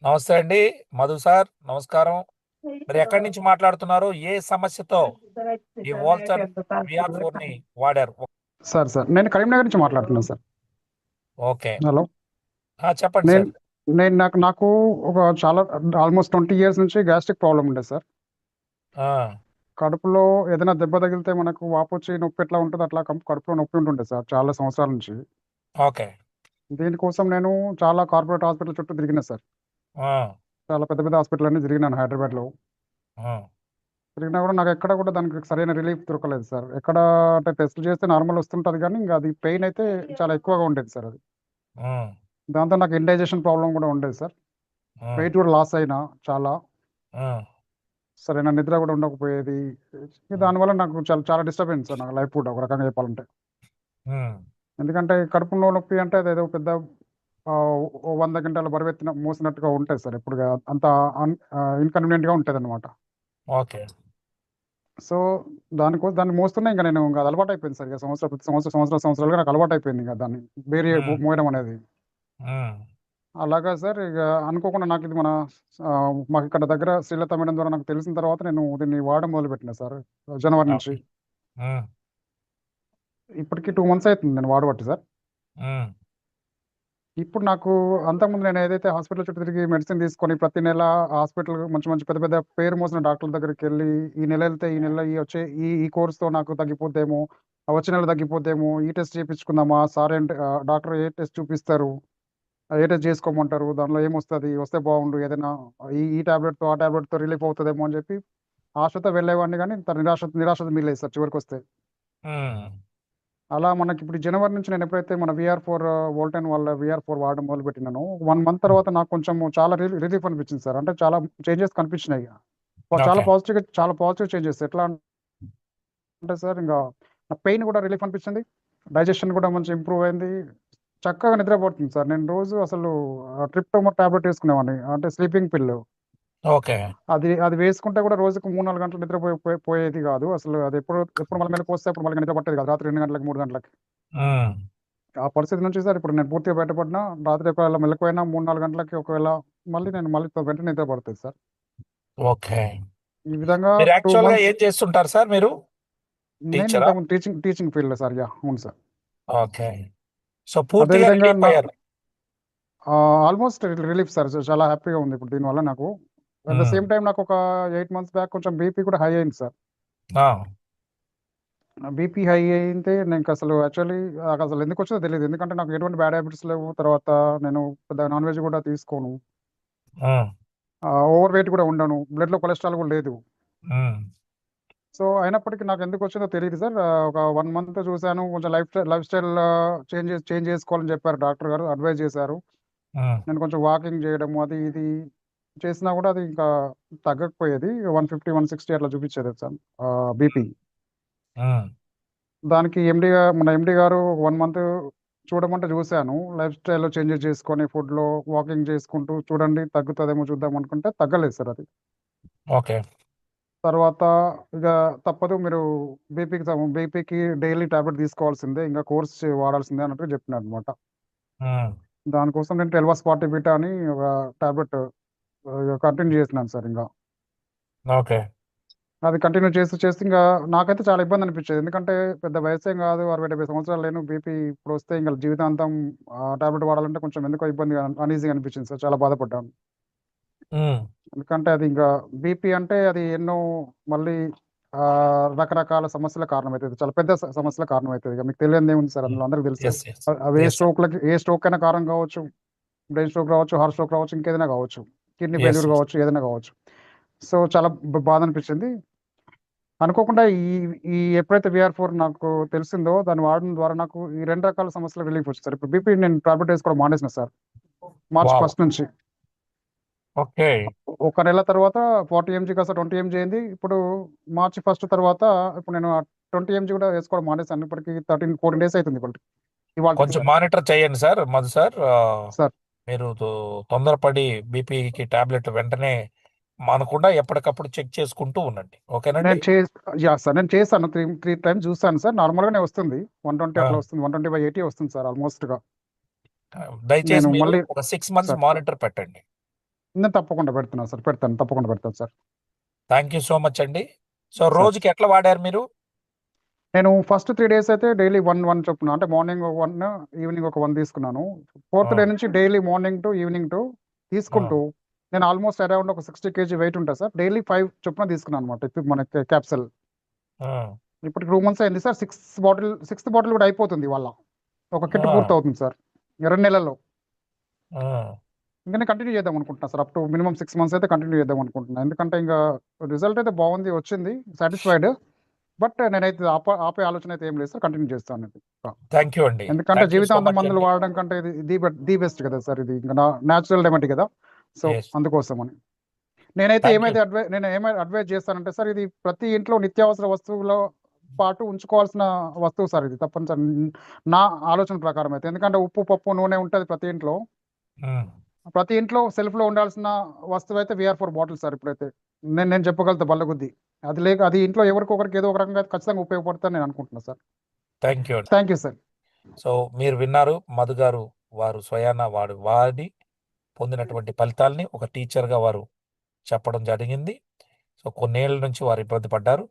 నమస్తే అండి. మధు సార్ నమస్కారం. మరి ఎక్కడి నుంచి మాట్లాడుతున్నారు? ఏ సమస్యతో ఈ వోల్చర్ VR4 ని వాడారు? సార్ నేను కరీంనగర్ నుంచి మాట్లాడుతున్నాను సార్. ఓకే. హలో. చెప్పండి నేను సార్. నేను నాకు ఒక చాలా ఆల్మోస్ట్ 20 years నుంచి గ్యాస్ట్రిక్ ప్రాబ్లం ఉండే సార్. ఆ, కడుపులో ఏదైనా దెబ్బ తగిలితే మనకు వాపు వచ్చి నొప్పి ఎట్లా ఉంటుంది అట్లా కడుపులో నొప్పి ఉంటుండే సార్ చాలా సంవత్సరాల నుంచి. ఓకే. దీనికోసం నేను చాలా కార్పొరేట్ హాస్పిటల్ చుట్టూ తిరిగిన సార్. ఆ, చాలా పెద్ద పెద్ద హాస్పిటల్ అన్ని తిరిగినాను హైదరాబాద్లో. ఆ, తిరిగినా కూడా నాకు ఎక్కడ కూడా దానికి సరైన రిలీఫ్ దొరకలేదు సార్. ఎక్కడ అంటే టెస్ట్ చేస్తే నార్మల్ వస్తుంటుంది కానీ ఇంకా అది పెయిన్ అయితే చాలా ఎక్కువగా ఉండేది సార్ అది. ఆ, దాంతో నాకు ఇండైజెషన్ ప్రాబ్లం కూడా ఉండేది సార్. ఆ, వెయిట్ కూడా లాస్ అయినా చాలా. ఆ, సరైన నిద్ర కూడా ఉండకపోయేది. దానివల్ల నాకు చాలా చాలా డిస్టర్బెన్స్ సార్ నాకు లైఫ్ కూడా ఒక రకంగా చెప్పాలంటే. ఉమ్, ఎందుకంటే కడుపులో నొప్పి అంటే అదేదో పెద్ద ఆ, ఓ 100 గంటల బరువెత్తిన మోసినట్టుగా ఉంటుంది సార్. ఎప్పుడు అంత ఇన్కన్వీనియంట్గా ఉంటుంది అనమాట. ఓకే. సో దానికోసం దాన్ని మోస్తున్నా ఇంకా నేను ఇంకా అది అలవాటు అయిపోయింది సార్. ఇక సంవత్సరాలుగా నాకు అలవాటు అయిపోయింది ఇంకా దాన్ని వేరే ఉమ్, మోయడం అనేది. ఉమ్, అలాగా సార్. ఇక అనుకోకుండా నాకు ఇది ఆ, మాకు ఇక్కడ దగ్గర శ్రీలత మేడం ద్వారా నాకు తెలిసిన తర్వాత నేను దీన్ని వాడడం మొదలుపెట్టిన సార్ జనవరి నుంచి. ఓకే. ఉమ్, ఇప్పటికి 2 months అవుతుంది నేను వాడబట్టి సార్. ఉమ్, ఇప్పుడు నాకు అంతకుముందు నేను ఏదైతే హాస్పిటల్ చుట్టూ తిరిగి మెడిసిన్ తీసుకొని ప్రతి నెల హాస్పిటల్ మంచి మంచి పెద్ద పెద్ద పేరు మోసిన డాక్టర్ల దగ్గరికి వెళ్ళి ఈ నెల వెళ్తే ఈ నెల ఈ వచ్చే ఈ కోర్స్తో నాకు తగ్గిపోతేమో, ఆ వచ్చే నెల తగ్గిపోతేమో, ఈ టెస్ట్ చేయించుకుందామా సార్ ఏంటి డాక్టర్ ఏ టెస్ట్ చూపిస్తారు, ఏ టెస్ట్ చేసుకోమంటారు, దానిలో ఏమొస్తుంది, వస్తే బాగుండు, ఏదైనా ఈ టాబ్లెట్తో ఆ టాబ్లెట్తో రిలీఫ్ అవుతుందేమో అని చెప్పి ఆశతో వెళ్ళేవాడిని. కానీ నిరాశ నిరాశ మిగిలేదు సార్ చివరికి వస్తే. ఉమ్, అలా మనకి ఇప్పుడు జనవరి నుంచి నేను ఎప్పుడైతే మన VR4 వోల్టెన్ వాళ్ళ VR4 వాడడం మొదలు పెట్టినాను 1 month తర్వాత నాకు కొంచెం చాలా రిలీఫ్ అనిపించింది సార్. అంటే చాలా చేంజెస్ కనిపించినాయి. ఓకే. చాలా పాజిటివ్ చేంజెస్. ఎట్లా అంటే సార్ ఇంకా నా పెయిన్ కూడా రిలీఫ్ అనిపించింది. డైజెషన్ కూడా మంచి ఇంప్రూవ్ అయింది. చక్కగా నిద్రపోతుంది సార్. నేను రోజు అసలు ట్రిప్టోమర్ టాబ్లెట్ వేసుకునేవాడిని, అంటే స్లీపింగ్ పిల్. ఓకే. అది అది వేసుకుంటే కూడా రోజుకు 3-4 గంటలు పోయేది కాదు అసలు. అది ఎప్పుడు ఎప్పుడు మళ్ళీ మెలకు వస్తే అప్పుడు మళ్ళీ నిద్ర పట్టేది కాదు, రాత్రి 2 గంటలకి 3 గంటలకి. ఉమ్, ఆ పరిస్థితి నుంచి సార్ ఇప్పుడు నేను పూర్తిగా బయటపడినా. రాత్రి ఒకవేళ మెలకువైనా 3-4 గంటలకి ఒకవేళ మళ్ళీ వెంటనే నిద్ర పడుతుంది సార్. ఓకే. ఈ విధంగా మీరు టూ యాక్చువల్ గా మంత్స్ ఏం చేస్తుంటారు సార్? మీరు నేను టీచరా? ఇంతకుముందు టీచింగ్ ఫీల్డ్ సార్. యా అవును సార్. ఓకే. సో పూర్తిగా అదేవిధంగా రిలీఫ్ నా అయ్యారు. Almost relief sir. చాలా హ్యాపీగా ఉంది ఇప్పుడు దీనివల్ల నాకు. At the um, same time నాకు ఒక 8 months బ్యాక్ కొంచెం బీపీ కూడా హై అయింది సార్. ఆ, బీపీ హై అయితే నాకు అసలు యాక్చువల్లీ నాకు అసలు ఎందుకు వచ్చిందో తెలియదు. ఎందుకంటే నాకు ఎటువంటి బ్యాడ్ హ్యాబిట్స్ లేవు. తర్వాత నేను పెద్ద నాన్ వెజ్ కూడా తీసుకోను. ఉమ్, ఓవర్ వెయిట్ కూడా ఉండను. బ్లడ్లో కొలెస్ట్రాల్ కూడా లేదు. ఉమ్, సో అయినప్పటికీ నాకు ఎందుకు వచ్చిందో తెలియదు సార్. ఒక 1 month చూశాను. కొంచెం లైఫ్ స్టైల్ చేంజ్ చేసుకోవాలని చెప్పారు డాక్టర్ గారు, అడ్వైజ్ చేశారు. ఉమ్, నేను కొంచెం వాకింగ్ చేయడము అది ఇది చేసినా కూడా అది ఇంకా తగ్గకపోయేది. 150-160 అట్లా చూపించేది సార్ బీపీ. ఉమ్. దానికి మన ఎండి గారు 1 month చూడమంటే చూశాను. లైఫ్ స్టైల్లో చేంజెస్ చేసుకొని ఫుడ్లో వాకింగ్ చేసుకుంటూ చూడండి తగ్గుతుందేమో చూద్దాం అనుకుంటే తగ్గలేదు సార్ అది. ఓకే. తర్వాత ఇక తప్పదు, మీరు బీపీకి డైలీ టాబ్లెట్ తీసుకోవాల్సిందే, ఇంకా కోర్స్ వాడాల్సిందే అన్నట్టు చెప్పినారు అనమాట. ఉమ్, దానికోసం నేను 12 hours 40 బీటా అని ఒక టాబ్లెట్ కంటిన్యూ చేసినాను సార్. ఇంకా ఓకే. అది కంటిన్యూ చేస్తూ చేస్తూ ఇంకా నాకైతే చాలా ఇబ్బంది అనిపించేది. ఎందుకంటే పెద్ద వయసేం కాదు, 60-70 సంవత్సరాలు లేను. బీపీ ఇప్పుడు వస్తే ఇంకా జీవితాంతం ఆ టాబ్లెట్ వాడాలంటే కొంచెం ఎందుకో ఇబ్బందిగా అనీజీగా అనిపించింది సార్. చాలా బాధపడ్డాను. ఉమ్, ఎందుకంటే అది ఇంకా బీపీ అంటే అది ఎన్నో మళ్ళీ ఆ, రకరకాల సమస్యల కారణమవుతుంది. చాలా పెద్ద సమస్యల కారణమవుతుంది. ఇక మీకు తెలియదు ఏముంది సార్, అందులో అందరికీ తెలుసు. ఎస్ ఎస్ అవి ఎస్ ఏ స్ట్రోక్ అయినా కారణం కావచ్చు, బ్రెయిన్ స్ట్రోక్ రావచ్చు, హార్ట్ స్ట్రోక్ రావచ్చు, ఇంకేదైనా కావచ్చు, కిడ్నీ ఎస్ ఫెయిల్యూర్ ఎస్. కావచ్చు, ఏదైనా కావచ్చు. సో చాలా బాధ అనిపించింది. అనుకోకుండా ఈ ఈ ఎప్పుడైతే VR4 నాకు తెలిసిందో దాన్ని వాడడం ద్వారా నాకు ఈ 2 రకాల సమస్యలు రిలీఫ్ వచ్చింది సార్. ఇప్పుడు బీపీ నేను టాబ్లెట్ వేసుకోవడం మానేసిన సార్ మార్చ్ వావ్. 1st నుంచి. ఓకే. ఒక నెల తర్వాత 40 mg కాస్త 20 mg అయింది. ఇప్పుడు మార్చి 1st తర్వాత ఇప్పుడు నేను 20 mg కూడా వేసుకోవడం మానేసాను. ఇప్పటికి 13-14 days అవుతుంది ఇప్పటికి, ఇవాళకి కొంచెం సార్. మానిటర్ చేయండి సార్. మధు సార్, సార్ మీరు తొందరపడి బీపీకి టాబ్లెట్ వెంటనే మానకుండా ఎప్పటికప్పుడు చెక్ చేసుకుంటూ ఉండండి. ఓకేనండి. నేను చే యా సార్, నేను చేశాను. త్రీ టైమ్స్ చూస్తాను సార్. నార్మల్గానే వస్తుంది, 120 ఆ, అట్లా వస్తుంది, 120/80 వస్తుంది సార్ ఆల్మోస్ట్గా. దయచేసి నేను మీరు మళ్ళీ ఒక 6 months సార్ మానిటర్ పెట్టండి. నేను తప్పకుండా పెడుతున్నాను సార్, తప్పకుండా పెడతాను sir. Thank you so much అండి. సో సార్ రోజుకి ఎట్లా వాడారు మీరు? నేను ఫస్ట్ 3 డేస్ అయితే డైలీ 1 చొప్పున, అంటే మార్నింగ్ 1, ఈవినింగ్ ఒక 1 తీసుకున్నాను. ఫోర్త్ డే నుంచి daily morning to evening to తీసుకుంటూ నేను ఆల్మోస్ట్ అరౌండ్ ఒక 60 kg వెయిట్ ఉంటుంది సార్. డైలీ 5 చొప్పున తీసుకున్నాను అనమాట. ఇప్పుడు మన క్యాప్సల్ ఇప్పుడు 2 months అయింది సార్. 6th బాటిల్ కూడా అయిపోతుంది వాళ్ళ. ఒక కిట్ పూర్తి అవుతుంది సార్ 2 నెలల్లో. ఇంకా నేను కంటిన్యూ చేద్దాం అనుకుంటున్నాను sir. Up to minimum 6 months అయితే కంటిన్యూ చేద్దాం అనుకుంటున్నాను. ఎందుకంటే ఇంకా రిజల్ట్ అయితే బాగుంది, వచ్చింది, సాటిస్ఫైడ్. బట్ నేనైతే ఆపే ఆలోచన అయితే ఏం లేదు సార్, కంటిన్యూ చేస్తాను ఇది. థ్యాంక్ యూ అండి. ఎందుకంటే Thank you so జీవితాంతం much మందులు అండి. వాడడం కంటే ఇది ది బెస్ట్ కదా సార్. ఇది ఇంకా న్యాచురల్ రెమెడీ కదా. So Yes. అందుకోసమని నేనైతే Thank you. ఏమైనా అడ్వైజ్ చేస్తానంటే సార్, ఇది ప్రతి ఇంట్లో నిత్యావసర వస్తువుల పాటు ఉంచుకోవాల్సిన వస్తువు సార్. ఇది తప్పనిసరి నా ఆలోచన ప్రకారం అయితే. ఎందుకంటే ఉప్పు, పప్పు, నూనె ఉంటుంది ప్రతి ఇంట్లో. Mm. ప్రతి ఇంట్లో సెల్ఫ్ లో ఉండాల్సిన వస్తువు అయితే VR4 బాటిల్ సార్. ఇప్పుడైతే నేను చెప్పగలుగుతా బల్లగుద్ది. అది ఇంట్లో ఎవరికొకరికి ఏదో ఒక రకంగా ఖచ్చితంగా ఉపయోగపడుతుందని నేను అనుకుంటున్నాను సార్. థ్యాంక్ యూ అండి. Thank you sir. సో మీరు విన్నారు, మధు గారు వారు స్వయాన వాడి పొందినటువంటి ఫలితాల్ని ఒక టీచర్గా వారు చెప్పడం జరిగింది. సో కొన్నేళ్ల నుంచి వారు ఇబ్బంది పడ్డారు.